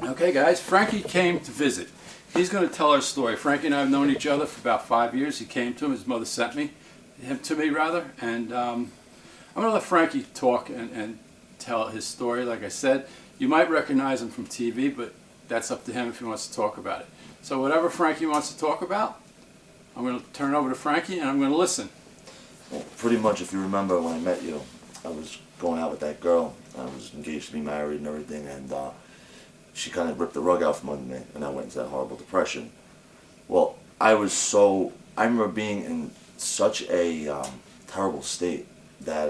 Okay, guys, Frankie came to visit. He's going to tell our story. Frankie and I have known each other for about 5 years. He came to him. His mother sent him to me, and I'm going to let Frankie talk and tell his story. Like I said, you might recognize him from TV, but that's up to him if he wants to talk about it. So whatever Frankie wants to talk about, I'm going to turn it over to Frankie, and I'm going to listen. Well, pretty much, if you remember when I met you, I was going out with that girl. I was engaged to be married and everything, and she kind of ripped the rug out from under me, and I went into that horrible depression. Well, I remember being in such a terrible state that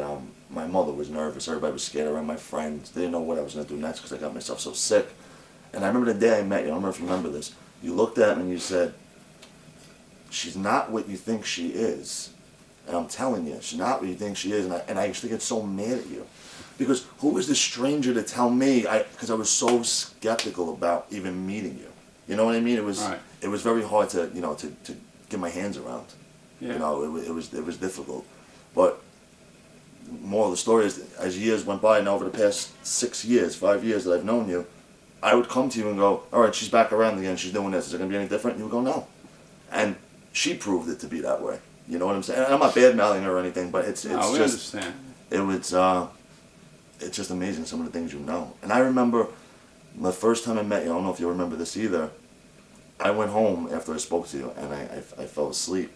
my mother was nervous, everybody was scared around, my friends, they didn't know what I was going to do next because I got myself so sick. And I remember the day I met you, I don't remember if you remember this, you looked at me and you said, "She's not what you think she is." And I'm telling you, she's not what you think she is, and I used to get so mad at you. Because who was this stranger to tell me? Because I was so skeptical about even meeting you. You know what I mean? It was right. It was very hard to to get my hands around. Yeah. You know, it was difficult. But moral of the story is, as years went by, and over the past 5 years that I've known you, I would come to you and go, "All right, she's back around again. She's doing this. Is it going to be any different?" And you would go, "No." And she proved it to be that way. You know what I'm saying? And I'm not bad-mouthing her or anything, but it's No, we just understand. It's just amazing some of the things you know. And I remember the first time I met you, I don't know if you remember this either, I went home after I spoke to you, and I fell asleep.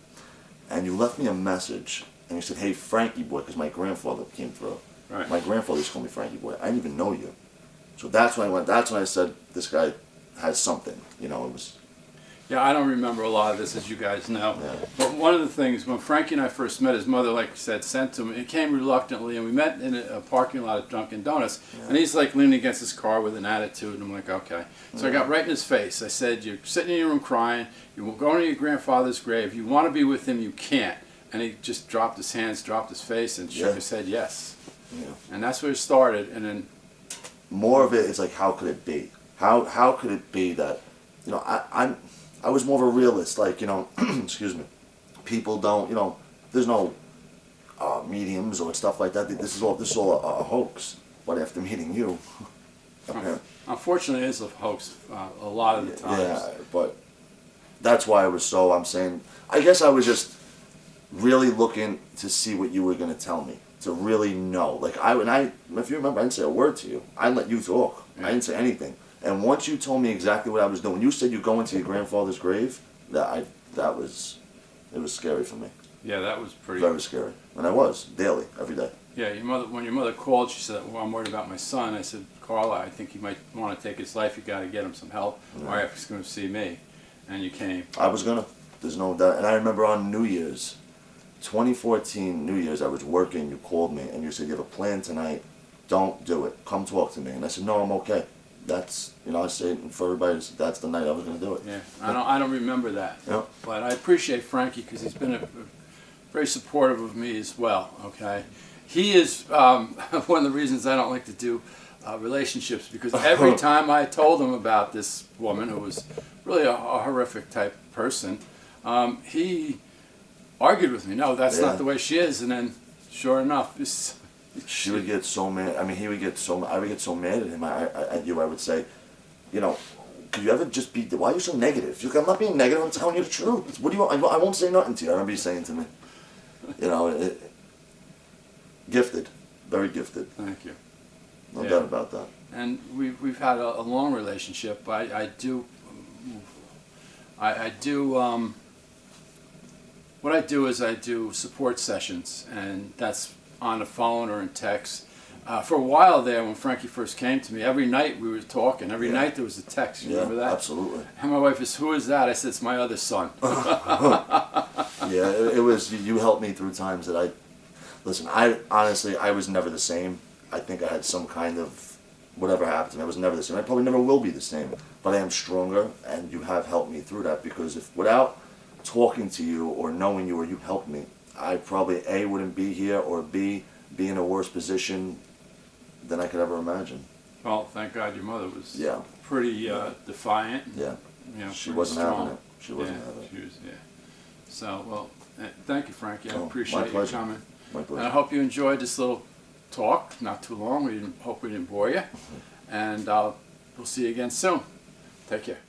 And you left me a message, and you said, "Hey, Frankie boy," because my grandfather came through. Right. My grandfather used to call me Frankie boy. I didn't even know you. So that's when I said, this guy has something. You know, it was... Yeah, I don't remember a lot of this, as you guys know. Yeah. But one of the things, when Frankie and I first met, his mother, like you said, sent him. He came reluctantly, and we met in a parking lot at Dunkin' Donuts. Yeah. And he's like leaning against his car with an attitude, and I'm like, okay. So I got right in his face. I said, "You're sitting in your room crying. You're going to your grandfather's grave. You want to be with him, you can't." And he just dropped his hands, dropped his face, and shook his head yes. Yeah. And that's where it started. And then more of it is like, how could it be? How could it be that, you know, I was more of a realist, like, you know, excuse me, people don't, you know, there's no mediums or stuff like that. This is all a hoax. But after meeting you, unfortunately, it is a hoax a lot of the times. Yeah, but that's why I'm saying, I guess I was just really looking to see what you were going to tell me, to really know. Like, if you remember, I didn't say a word to you. I let you talk. Yeah. I didn't say anything. And once you told me exactly what I was doing, you said you go into your grandfather's grave, it was scary for me. Yeah, that was pretty... Very scary. And I was, daily, every day. Yeah, when your mother called, she said, "Well, I'm worried about my son." I said, "Carla, I think he might want to take his life. You got to get him some help, or if he's going to see me." And you came. I was going to. There's no doubt. And I remember on New Year's, 2014 New Year's, I was working, you called me, and you said, "You have a plan tonight. Don't do it. Come talk to me." And I said, "No, I'm okay." That's, you know, I say it for everybody, that's the night I was going to do it. Yeah, I don't remember that. Yeah. But I appreciate Frankie because he's been very supportive of me as well, okay? He is one of the reasons I don't like to do relationships, because every time I told him about this woman, who was really a horrific type person, he argued with me. "No, that's not the way she is." And then, sure enough, she would get so mad. I mean, I would get so mad at him. At you, I would say, you know, could you ever just be? Why are you so negative? You're like, "I'm not being negative. I'm telling you the truth. What do you want? I won't say nothing to you." I remember you saying to me, you know, gifted, very gifted. Thank you. No doubt about that. And we've had a long relationship. What I do is I do support sessions, and that's on the phone or in text. For a while there, when Frankie first came to me, every night we were talking. Every night there was a text. You remember that? Absolutely. And my wife is, "Who is that?" I said, "It's my other son." Yeah, it was. You helped me through times that listen, I honestly was never the same. I think I had some kind of, whatever happened to me, I was never the same. I probably never will be the same. But I am stronger, and you have helped me through that, because without talking to you or knowing you, or you helped me, I probably A, wouldn't be here, or B, be in a worse position than I could ever imagine. Well, thank God your mother was pretty defiant. Yeah. You know, she wasn't strong. having it. She wasn't having it. She was, So, well, thank you, Frankie. I appreciate you coming. My pleasure. And I hope you enjoyed this little talk. Not too long. Hope we didn't bore you. And I'll We'll see you again soon. Take care.